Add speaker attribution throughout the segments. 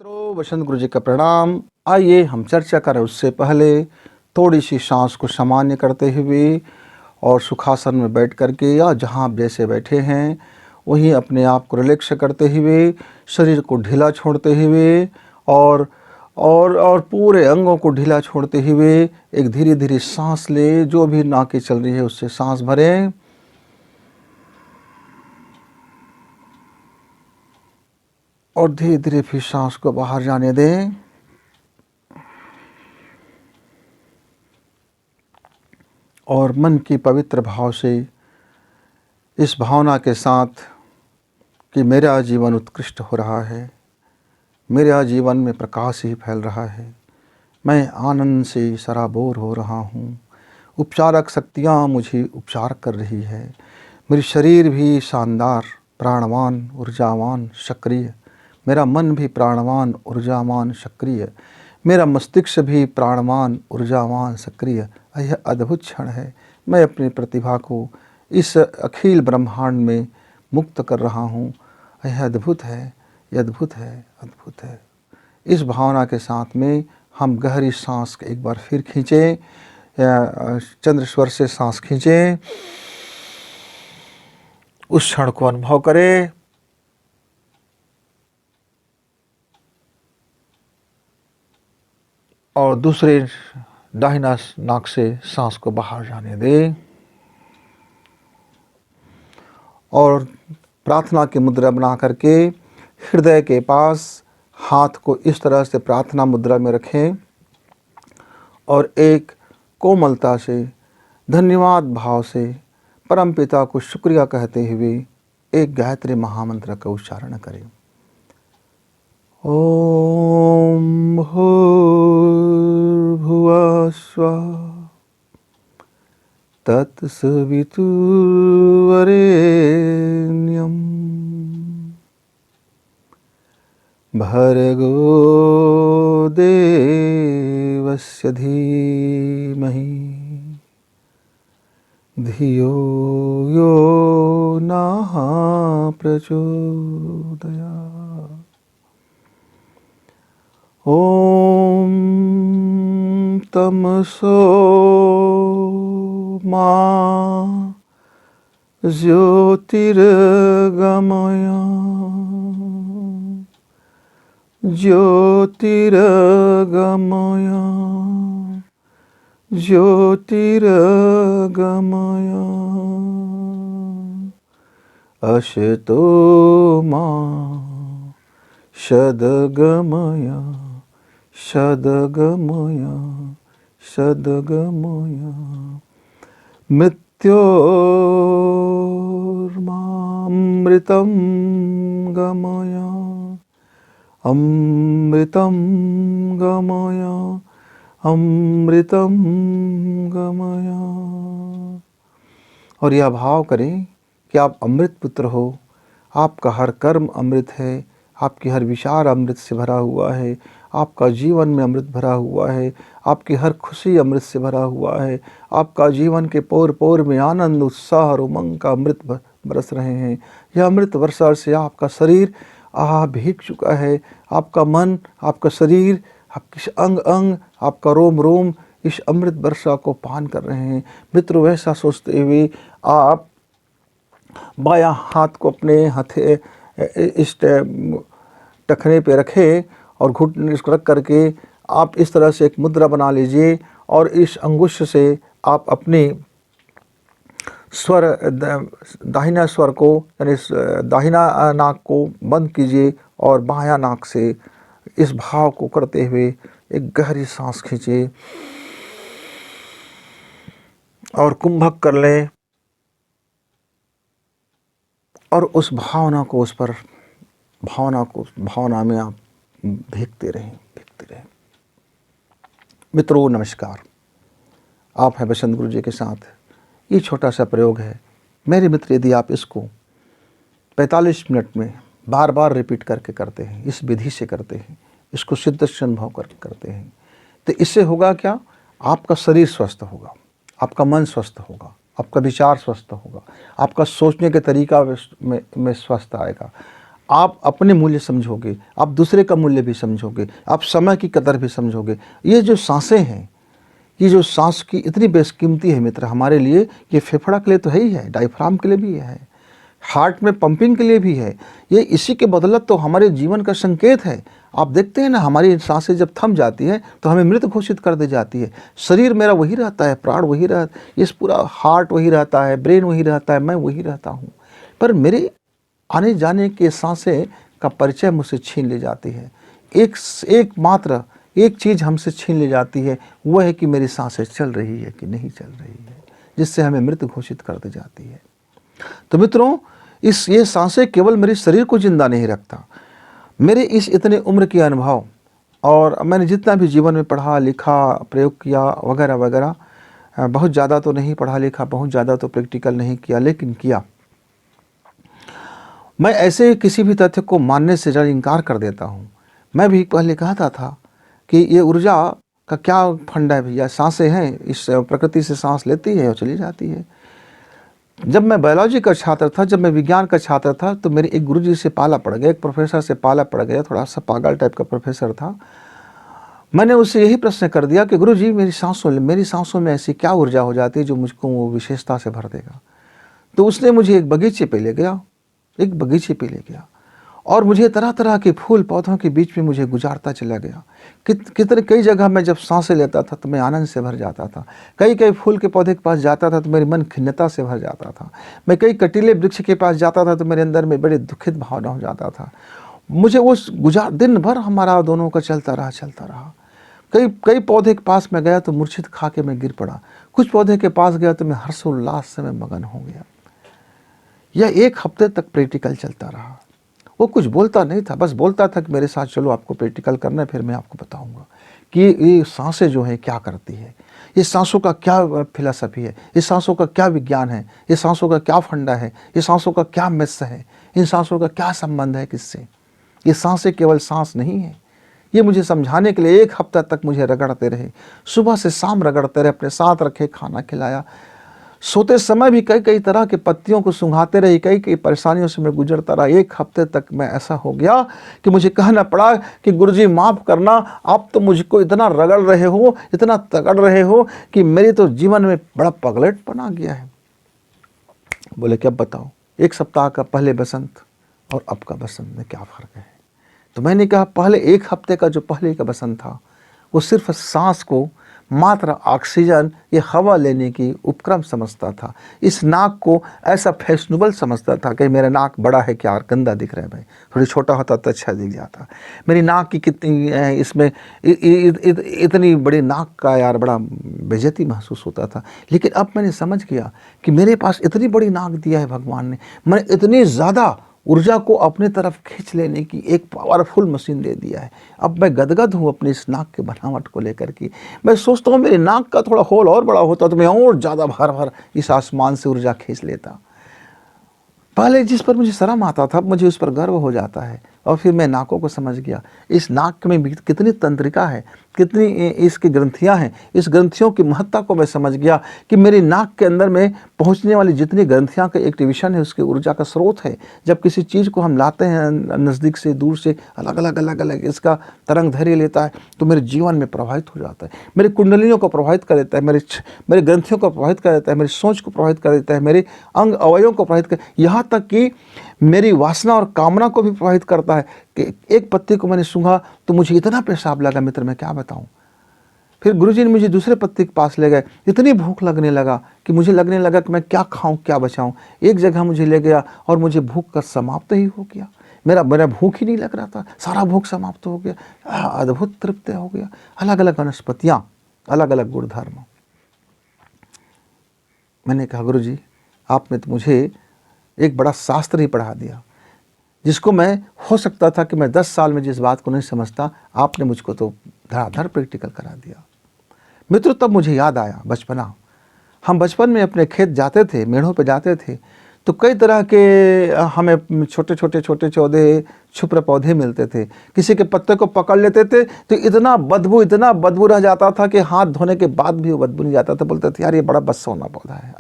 Speaker 1: मित्रों, वसंत गुरु जी का प्रणाम। आइए हम चर्चा करें उससे पहले थोड़ी सी सांस को सामान्य करते हुए और सुखासन में बैठ करके या जहाँ आप जैसे बैठे हैं वहीं अपने आप को रिलैक्स करते हुए, शरीर को ढीला छोड़ते हुए और पूरे अंगों को ढीला छोड़ते हुए एक धीरे धीरे सांस ले। जो भी नाकें चल रही है उससे सांस भरें और धीरे धीरे फिर सांस को बाहर जाने दें। और मन की पवित्र भाव से इस भावना के साथ कि मेरा जीवन उत्कृष्ट हो रहा है, मेरा जीवन में प्रकाश ही फैल रहा है, मैं आनंद से सराबोर हो रहा हूँ, उपचारक शक्तियाँ मुझे उपचार कर रही है, मेरी शरीर भी शानदार, प्राणवान, ऊर्जावान, सक्रिय, मेरा मन भी प्राणवान, ऊर्जावान, सक्रिय, मेरा मस्तिष्क भी प्राणवान, ऊर्जावान, सक्रिय। यह अद्भुत क्षण है। मैं अपनी प्रतिभा को इस अखिल ब्रह्मांड में मुक्त कर रहा हूँ। यह अद्भुत है, यह अद्भुत है, अद्भुत है। इस भावना के साथ में हम गहरी सांस एक बार फिर खींचें, चंद्र स्वर से सांस खींचें, उस क्षण को अनुभव करें और दूसरे दाहिना नाक से सांस को बाहर जाने दें और प्रार्थना की मुद्रा बना करके हृदय के पास हाथ को इस तरह से प्रार्थना मुद्रा में रखें और एक कोमलता से, धन्यवाद भाव से परमपिता को शुक्रिया कहते हुए एक गायत्री महामंत्र का उच्चारण करें। ओम भूर्भुवः स्वः तत्सवितुर्वरेण्यं भर्गो देवस्य धीमहि धियो यो नः प्रचोदयात्। ओम तमसो मा ज्योतिर्गमय ज्योतिर्गमय ज्योतिर्गमय अशतो मा सद्गमय सद्गमय सद्गमय मृत्योर्मामृतं गमय अमृतं गमय अमृतं गमय। और यह भाव करें कि आप अमृत पुत्र हो, आपका हर कर्म अमृत है, आपकी हर विचार अमृत से भरा हुआ है, आपका जीवन में अमृत भरा हुआ है, आपकी हर खुशी अमृत से भरा हुआ है, आपका जीवन के पोर पोर में आनंद, उत्साह और उमंग का अमृत बरस रहे हैं। यह अमृत वर्षा से आपका शरीर भीग चुका है, आपका मन, आपका शरीर, आपकी अंग अंग, आपका रोम रोम इस अमृत वर्षा को पान कर रहे हैं। मित्रों, वैसा सोचते हुए आप बायां हाथ को अपने हथे इस टखने पे रखें और घुटने इसको रख करके आप इस तरह से एक मुद्रा बना लीजिए और इस अंगुष्ठ से आप अपनी स्वर, दाहिना स्वर को यानी दाहिना नाक को बंद कीजिए और बायां नाक से इस भाव को करते हुए एक गहरी सांस खींचिए और कुंभक कर लें और उस भावना को भावना में आप भीगते रहें। मित्रों नमस्कार, आप हैं वसंत गुरु जी के साथ। ये छोटा सा प्रयोग है मेरे मित्र, यदि आप इसको 45 मिनट में बार बार रिपीट करके करते हैं, इस विधि से करते हैं, इसको सिद्ध अनुभव करके करते हैं, तो इससे होगा क्या? आपका शरीर स्वस्थ होगा, आपका मन स्वस्थ होगा, आपका विचार स्वस्थ होगा, आपका सोचने के तरीका में स्वस्थ आएगा, आप अपने मूल्य समझोगे, आप दूसरे का मूल्य भी समझोगे, आप समय की कदर भी समझोगे। ये जो सांसें हैं, ये जो सांस की इतनी बेशकीमती है मित्र हमारे लिए, ये फेफड़ा के लिए तो है ही है, डायफ्राम के लिए भी है, हार्ट में पंपिंग के लिए भी है। ये इसी के बदौलत तो हमारे जीवन का संकेत है। आप देखते हैं ना, हमारी सांसें जब थम जाती हैं तो हमें मृत घोषित कर दी जाती है। शरीर मेरा वही रहता है, प्राण वही रहता है, ये पूरा हार्ट वही रहता है, ब्रेन वही रहता है, मैं वही रहता हूँ, पर मेरे आने जाने के सांसें का परिचय मुझसे छीन ली जाती है। एकमात्र एक चीज़ हमसे छीन ली जाती है, वह है कि मेरी सांसें चल रही है कि नहीं चल रही है, जिससे हमें मृत घोषित कर दी जाती है। तो मित्रों, ये सांसें केवल मेरे शरीर को जिंदा नहीं रखता, मेरे इस इतने उम्र के अनुभव और मैंने जितना भी जीवन में पढ़ा लिखा, प्रयोग किया वगैरह वगैरह, बहुत ज़्यादा तो नहीं पढ़ा लिखा, बहुत ज़्यादा तो प्रैक्टिकल नहीं किया, लेकिन किया। मैं ऐसे किसी भी तथ्य को मानने से ज़रा इनकार कर देता हूँ। मैं भी पहले कहता था कि ये ऊर्जा का क्या फंडा है भैया, सांसें हैं, इस प्रकृति से सांस लेती है और चली जाती है। जब मैं बायोलॉजी का छात्र था, जब मैं विज्ञान का छात्र था, तो मेरे एक गुरुजी से पाला पड़ गया, एक प्रोफेसर से पाला पड़ गया, थोड़ा सा पागल टाइप का प्रोफेसर था। मैंने उससे यही प्रश्न कर दिया कि गुरुजी, मेरी सांसों में ऐसी क्या ऊर्जा हो जाती है जो मुझको वो विशेषता से भर देगा। तो उसने मुझे एक बगीचे पे ले गया और मुझे तरह तरह के फूल पौधों के बीच में मुझे गुजारता चला गया। कितने कई जगह मैं जब सांसें लेता था तो मैं आनंद से भर जाता था। कई फूल के पौधे के पास जाता था तो मेरे मन खिन्नता से भर जाता था। मैं कई कटीले वृक्ष के पास जाता था तो मेरे अंदर में बड़े दुखित भावना हो जाता था। मुझे वो दिन भर हमारा दोनों का चलता रहा। कई पौधे के पास मैं गया तो मूर्छित खा के मैं गिर पड़ा। कुछ पौधे के पास गया तो मैं हर्षोल्लास से मैं मगन हो गया। यह 1 हफ्ते तक प्रैक्टिकल चलता रहा। वो कुछ बोलता नहीं था, बस बोलता था कि मेरे साथ चलो, आपको प्रैक्टिकल करना है, फिर मैं आपको बताऊंगा कि ये सांसें जो हैं क्या करती है, ये सांसों का क्या फिलॉसफी है, ये सांसों का क्या विज्ञान है, ये सांसों का क्या फंडा है, ये सांसों का क्या मिस है, इन सांसों का क्या संबंध है किससे। ये सांसें केवल सांस नहीं है। ये मुझे समझाने के लिए 1 हफ्ता तक मुझे रगड़ते रहे, सुबह से शाम रगड़ते रहे, अपने साथ रखे, खाना खिलाया, सोते समय भी कई तरह के पत्तियों को सूंघाते रहे, कई परेशानियों से मैं गुजरता रहा। 1 हफ्ते तक मैं ऐसा हो गया कि मुझे कहना पड़ा कि गुरुजी माफ़ करना, आप तो मुझको इतना रगड़ रहे हो, इतना तगड़ रहे हो कि मेरे तो जीवन में बड़ा पगलेटपन आ गया है। बोले क्या बताओ, 1 सप्ताह का पहले बसंत और अब का बसंत में क्या फ़र्क है। तो मैंने कहा, पहले 1 हफ्ते का जो पहले का बसंत था वो सिर्फ सांस को मात्र ऑक्सीजन, ये हवा लेने की उपक्रम समझता था। इस नाक को ऐसा फैशनेबल समझता था कि मेरा नाक बड़ा है क्या, गंदा दिख रहा है भाई, थोड़ी छोटा होता तो अच्छा दिख जाता। मेरी नाक की कितनी इसमें इतनी बड़ी नाक का यार बड़ा बेइज्जती महसूस होता था। लेकिन अब मैंने समझ गया कि मेरे पास इतनी बड़ी नाक दिया है भगवान ने, मैंने इतनी ज़्यादा ऊर्जा को अपने तरफ खींच लेने की एक पावरफुल मशीन दे दिया है। अब मैं गदगद हूँ अपनी इस नाक के बनावट को लेकर के। मैं सोचता हूँ मेरी नाक का थोड़ा होल और बड़ा होता तो मैं और ज़्यादा भर इस आसमान से ऊर्जा खींच लेता। पहले जिस पर मुझे शर्म आता था, मुझे उस पर गर्व हो जाता है। और फिर मैं नाकों को समझ गया, इस नाक में भी कितनी तंत्रिका है, कितनी इसकी ग्रंथियां हैं। इस ग्रंथियों की महत्ता को मैं समझ गया कि मेरी नाक के अंदर में पहुंचने वाली जितनी ग्रंथियां का एक्टिवेशन है, उसकी ऊर्जा का स्रोत है। जब किसी चीज़ को हम लाते हैं नज़दीक से दूर से, अलग अलग इसका तरंग धैर्य लेता है तो मेरे जीवन में प्रभावित हो जाता है, मेरी कुंडलियों को प्रभावित कर देता है, मेरे ग्रंथियों को प्रभावित कर देता है, मेरी सोच को प्रभावित कर देता है, मेरे अंग अवयवों को प्रभावित कर, यहाँ तक कि मेरी वासना और कामना को भी प्रभावित करता है। कि एक पत्ती को मैंने सूंघा तो मुझे इतना पेशाब लगा मित्र, मैं क्या बताऊं। फिर गुरुजी ने मुझे दूसरे पत्ती के पास ले गए, इतनी भूख लगने लगा कि मुझे लगने लगा कि मैं क्या खाऊं क्या बचाऊं। एक जगह मुझे ले गया और मुझे भूख का समाप्त ही हो गया। मेरा भूख ही नहीं लग रहा था, सारा भूख समाप्त हो गया, अद्भुत तृप्ति हो गया। अलग अलग वनस्पतियाँ, अलग अलग गुणधर्म। मैंने कहा गुरुजी, आपने तो मुझे एक बड़ा शास्त्र ही पढ़ा दिया, जिसको मैं हो सकता था कि मैं 10 साल में जिस बात को नहीं समझता, आपने मुझको तो धड़ाधड़ प्रैक्टिकल करा दिया। मित्रों, तब मुझे याद आया बचपना। हम बचपन में अपने खेत जाते थे, मेढ़ों पे जाते थे, तो कई तरह के हमें छोटे छोटे छुप्र पौधे मिलते थे। किसी के पत्ते को पकड़ लेते थे तो इतना बदबू रह जाता था कि हाथ धोने के बाद भी वो बदबू नहीं जाता था। बोलते थे यार ये बड़ा बदसौना पौधा है।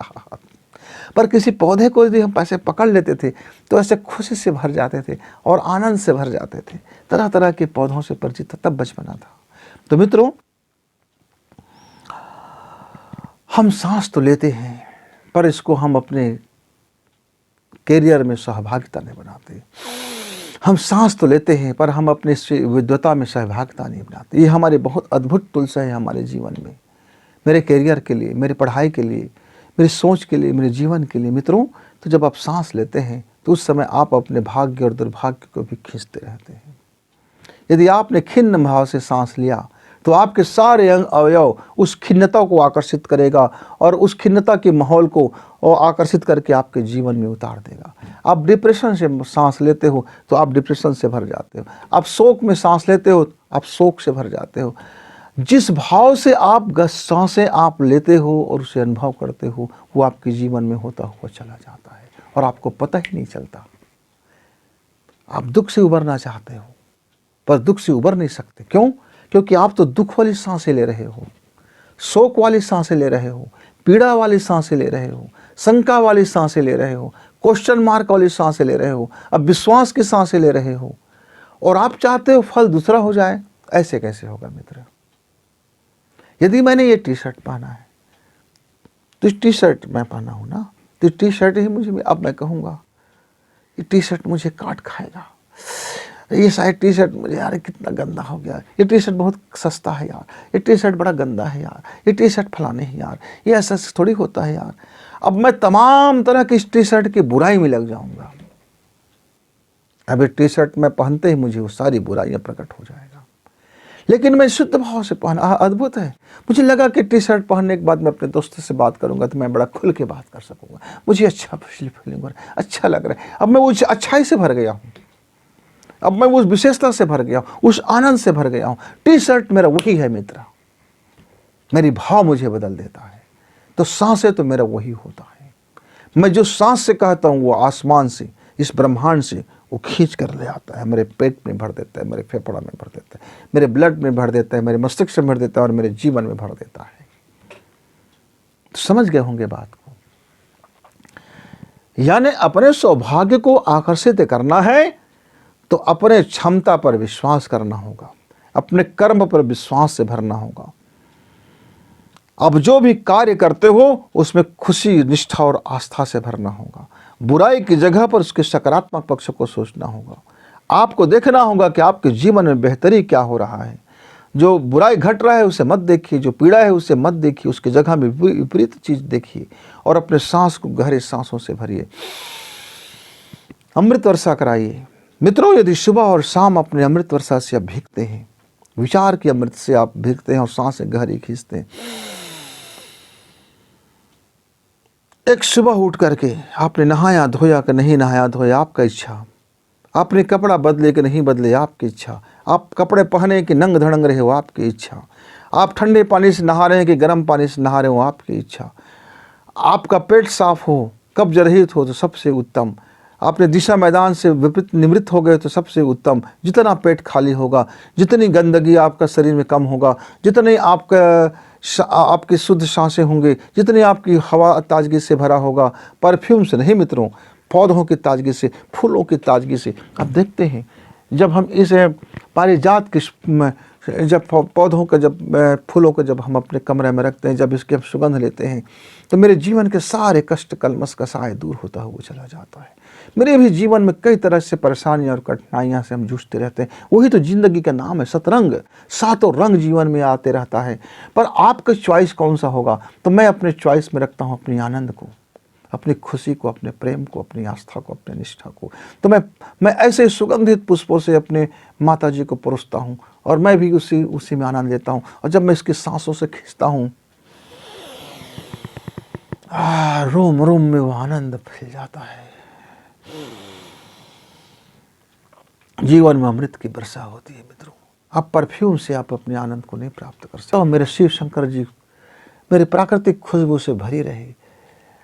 Speaker 1: पर किसी पौधे को यदि हम ऐसे पकड़ लेते थे तो ऐसे खुशी से भर जाते थे और आनंद से भर जाते थे। तरह तरह के पौधों से परिचित था, तब बचपना था। तो मित्रों, हम सांस तो लेते हैं पर इसको हम अपने कैरियर में सहभागिता नहीं बनाते। हम सांस तो लेते हैं पर हम अपने विद्वता में सहभागिता नहीं बनाते। ये हमारे बहुत अद्भुत टूल्स है हमारे जीवन में, मेरे कैरियर के लिए, मेरी पढ़ाई के लिए, मेरी सोच के लिए, मेरे जीवन के लिए। मित्रों, तो जब आप सांस लेते हैं तो उस समय आप अपने भाग्य और दुर्भाग्य को भी खींचते रहते हैं। यदि आपने खिन्न भाव से सांस लिया तो आपके सारे अंग अवयव उस खिन्नता को आकर्षित करेगा और उस खिन्नता के माहौल को आकर्षित करके आपके जीवन में उतार देगा। आप डिप्रेशन से सांस लेते हो तो आप डिप्रेशन से भर जाते हो। आप शोक में सांस लेते हो, आप शोक से भर जाते हो। जिस भाव से आप सांसें आप लेते हो और उसे अनुभव करते हो, वो आपके जीवन में होता हुआ चला जाता है और आपको पता ही नहीं चलता। आप दुख से उबरना चाहते हो पर दुख से उबर नहीं सकते। क्यों? क्योंकि आप तो दुख वाली सांसें ले रहे हो, शोक वाली सांसें ले रहे हो, पीड़ा वाली सांसें ले रहे हो, शंका वाली सांसें ले रहे हो, क्वेश्चन मार्क वाली सांसें ले रहे हो, अब विश्वास की सांसें ले रहे हो और आप चाहते हो फल दूसरा हो जाए। ऐसे कैसे होगा मित्र? यदि मैंने ये टी शर्ट पहना है तो इस टी शर्ट मैं पहना हूं ना, तो टी शर्ट ही मुझे, अब मैं कहूँगा ये टी शर्ट मुझे काट खाएगा, ये शायद टी शर्ट मुझे, यार कितना गंदा हो गया, ये टी शर्ट बहुत सस्ता है यार, ये टी शर्ट बड़ा गंदा है यार, ये टी शर्ट फलाने है यार, ये ऐसा थोड़ी होता है यार। अब मैं तमाम तरह की इस टी शर्ट की बुराई में लग जाऊंगा। अब ये टी शर्ट मैं पहनते ही मुझे वो सारी बुराइयां प्रकट हो जाएगा। लेकिन मैं शुद्ध भाव से पहना, अद्भुत है। मुझे लगा कि टी शर्ट पहनने के बाद मैं अपने दोस्तों से बात करूंगा तो मैं बड़ा खुल के बात कर सकूंगा, मुझे अच्छा फीलिंग हो रहा है, अच्छा लग रहा है। अब मैं उस अच्छाई से भर गया हूँ, अब मैं उस विशेषता से भर गया हूँ, उस आनंद से भर गया हूँ। टी शर्ट मेरा वही है मित्र, मेरी भाव मुझे बदल देता है। तो सांसें तो मेरा वही होता है। मैं जो सांस से कहता हूँ वो आसमान से, इस ब्रह्मांड से वो खींच कर ले आता है, मेरे पेट में भर देता है, मेरे फेफड़ा में भर देता है, मेरे ब्लड में भर देता है, मेरे मस्तिष्क में भर देता है और मेरे जीवन में भर देता है। तो समझ गए होंगे बात को। यानी अपने सौभाग्य को आकर्षित करना है तो अपने क्षमता पर विश्वास करना होगा, अपने कर्म पर विश्वास से भरना होगा। अब जो भी कार्य करते हो उसमें खुशी, निष्ठा और आस्था से भरना होगा। बुराई की जगह पर उसके सकारात्मक पक्ष को सोचना होगा। आपको देखना होगा कि आपके जीवन में बेहतरी क्या हो रहा है। जो बुराई घट रहा है उसे मत देखिए, जो पीड़ा है उसे मत देखिए, उसकी जगह में विपरीत चीज देखिए और अपने सांस को गहरे सांसों से भरिए, अमृत वर्षा कराइए। मित्रों, यदि सुबह और शाम अपने अमृत वर्षा से आप भीगते हैं, विचार के अमृत से आप भीगते हैं और सांसें गहरी खींचते हैं, एक सुबह उठ करके आपने नहाया धोया कि नहीं नहाया धोया आपका इच्छा, आपने कपड़ा बदले कि नहीं बदले आपकी इच्छा, आप कपड़े पहने कि नंग धड़ंग रहे हो आपकी इच्छा, आप ठंडे पानी से नहा रहे हैं कि गर्म पानी से नहा रहे हो आपकी इच्छा, आपका पेट साफ हो, कब्ज रहित हो तो सबसे उत्तम, आपने दिशा मैदान से विपरीत निवृत्त हो गए तो सबसे उत्तम। जितना पेट खाली होगा, जितनी गंदगी आपका शरीर में कम होगा, जितने आपकी शुद्ध सांसें होंगे, जितनी आपकी हवा ताजगी से भरा होगा, परफ्यूम से नहीं मित्रों, पौधों की ताजगी से, फूलों की ताजगी से। आप देखते हैं जब हम इस पारिजात की जब पौधों का, जब फूलों को जब हम अपने कमरे में रखते हैं, जब इसके हम सुगंध लेते हैं तो मेरे जीवन के सारे कष्ट कलमश का साय दूर होता हुआ चला जाता है। मेरे भी जीवन में कई तरह से परेशानियां और कठिनाइयां से हम जूझते रहते हैं। वही तो जिंदगी का नाम है, सतरंग, सातों रंग जीवन में आते रहता है। पर आपका चॉइस कौन सा होगा? तो मैं अपने चॉइस में रखता हूँ अपनी आनंद को, अपनी खुशी को, अपने प्रेम को, अपनी आस्था को, अपने निष्ठा को। तो मैं ऐसे सुगंधित पुष्पों से अपने माता जी को परोसता हूँ और मैं भी उसी में आनंद लेता हूँ। और जब मैं इसकी सांसों से खींचता हूँ, रोम रोम में वो आनंद फैल जाता है। जीवन में अमृत की वर्षा होती है मित्रों। आप परफ्यूम से आप अपने आनंद को नहीं प्राप्त कर सकते। तो मेरे शिव शंकर जी मेरी प्राकृतिक खुशबू से भरी रहे,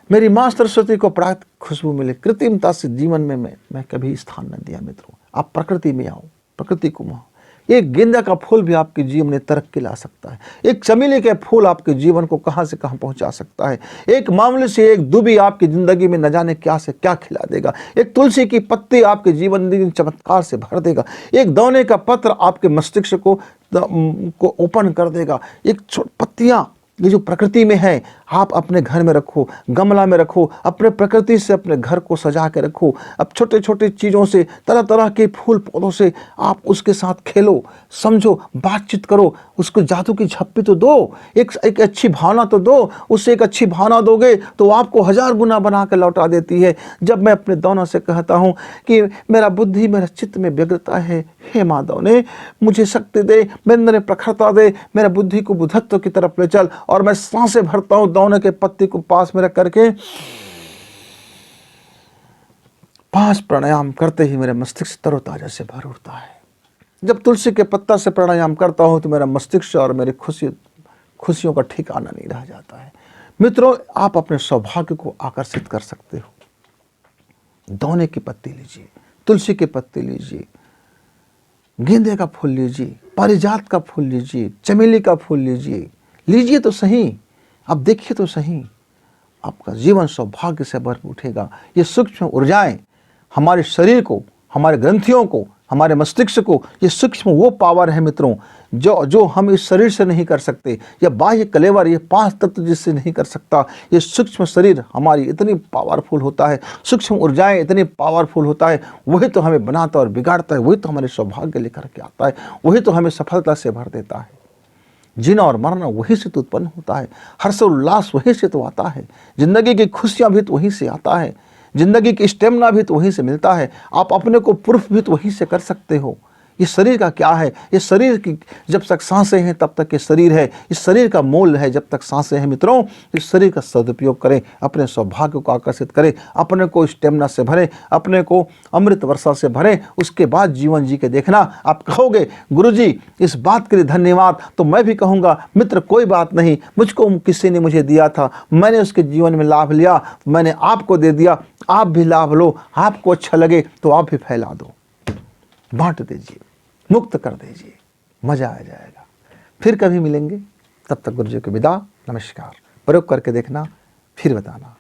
Speaker 1: मेरी माँ सरस्वती को प्राकृतिक खुशबू मिले। कृत्रिमता से जीवन में मैं कभी स्थान न दिया मित्रों। आप प्रकृति में आओ, प्रकृति को माओ, एक गेंदा का फूल भी आपके जीवन में तरक्की ला सकता है। एक चमेली के फूल आपके जीवन को कहाँ से कहाँ पहुँचा सकता है। एक मामूली से एक दुबी आपकी ज़िंदगी में न जाने क्या से क्या खिला देगा। एक तुलसी की पत्ती आपके जीवन में चमत्कार से भर देगा। एक दौने का पत्र आपके मस्तिष्क को ओपन कर देगा। एक पत्तियाँ ये जो प्रकृति में है, आप अपने घर में रखो, गमला में रखो, अपने प्रकृति से अपने घर को सजा के रखो। अब छोटे छोटे चीज़ों से, तरह तरह के फूल पौधों से आप उसके साथ खेलो, समझो, बातचीत करो, उसको जादू की झप्पी तो दो, एक अच्छी भावना तो दो। उससे एक अच्छी भावना दोगे तो आपको 1000 गुना बना के लौटा देती है। जब मैं अपने दोनों से कहता हूँ कि मेरा बुद्धि मेरा चित्त में व्यग्रता है, हे माँ दौने मुझे शक्ति दे, मेरे अंदर प्रखरता दे, मेरा बुद्धि को बुद्धत्व की तरफ ले चल, और मैं सांसें भरता हूं दौने के पत्ती को पास में रख करके 5 प्राणायाम करते ही मेरे मस्तिष्क तरोताजा से भर उठता है। जब तुलसी के पत्ता से प्राणायाम करता हूं तो मेरा मस्तिष्क और मेरी खुशियों का ठिकाना नहीं रह जाता है। मित्रों, आप अपने सौभाग्य को आकर्षित कर सकते हो। दौने की पत्ती लीजिए, तुलसी के पत्ते लीजिए, गेंदे का फूल लीजिए, पारिजात का फूल लीजिए, चमेली का फूल लीजिए तो सही, अब देखिए तो सही, आपका जीवन सौभाग्य से भर उठेगा। ये सूक्ष्म ऊर्जाएं हमारे शरीर को, हमारे ग्रंथियों को, हमारे मस्तिष्क को, ये सूक्ष्म वो पावर है मित्रों जो हम इस शरीर से नहीं कर सकते। यह बाह्य कलेवर, ये 5 तत्व जिससे नहीं कर सकता। ये सूक्ष्म शरीर हमारी इतनी पावरफुल होता है, सूक्ष्म ऊर्जाएं इतनी पावरफुल होता है, वही तो हमें बनाता और बिगाड़ता है, वही तो हमारे सौभाग्य लेकर के आता है, वही तो हमें सफलता से भर देता है। जीना और मरना वहीं से तो उत्पन्न होता है, हर्ष उल्लास वहीं से तो आता है, जिंदगी की खुशियां भी तो वहीं से आता है, जिंदगी की स्टेमिना भी तो वहीं से मिलता है। आप अपने को प्रूफ भी तो वहीं से कर सकते हो। ये शरीर का क्या है, ये शरीर की जब तक सांसें हैं तब तक ये शरीर है, इस शरीर का मोल है जब तक सांसें हैं। मित्रों, इस शरीर का सदुपयोग करें, अपने सौभाग्य को आकर्षित करें, अपने को स्टेमिना से भरें, अपने को अमृत वर्षा से भरें। उसके बाद जीवन जी के देखना। आप कहोगे गुरुजी इस बात के लिए धन्यवाद, तो मैं भी कहूँगा मित्र कोई बात नहीं, मुझको किसी ने मुझे दिया था, मैंने उसके जीवन में लाभ लिया, मैंने आपको दे दिया, आप भी लाभ लो। आपको अच्छा लगे तो आप भी फैला दो, बांट दीजिए, मुक्त कर दीजिए, मजा आ जाएगा। फिर कभी मिलेंगे, तब तक गुरु जी को विदा, नमस्कार। प्रयोग करके देखना, फिर बताना।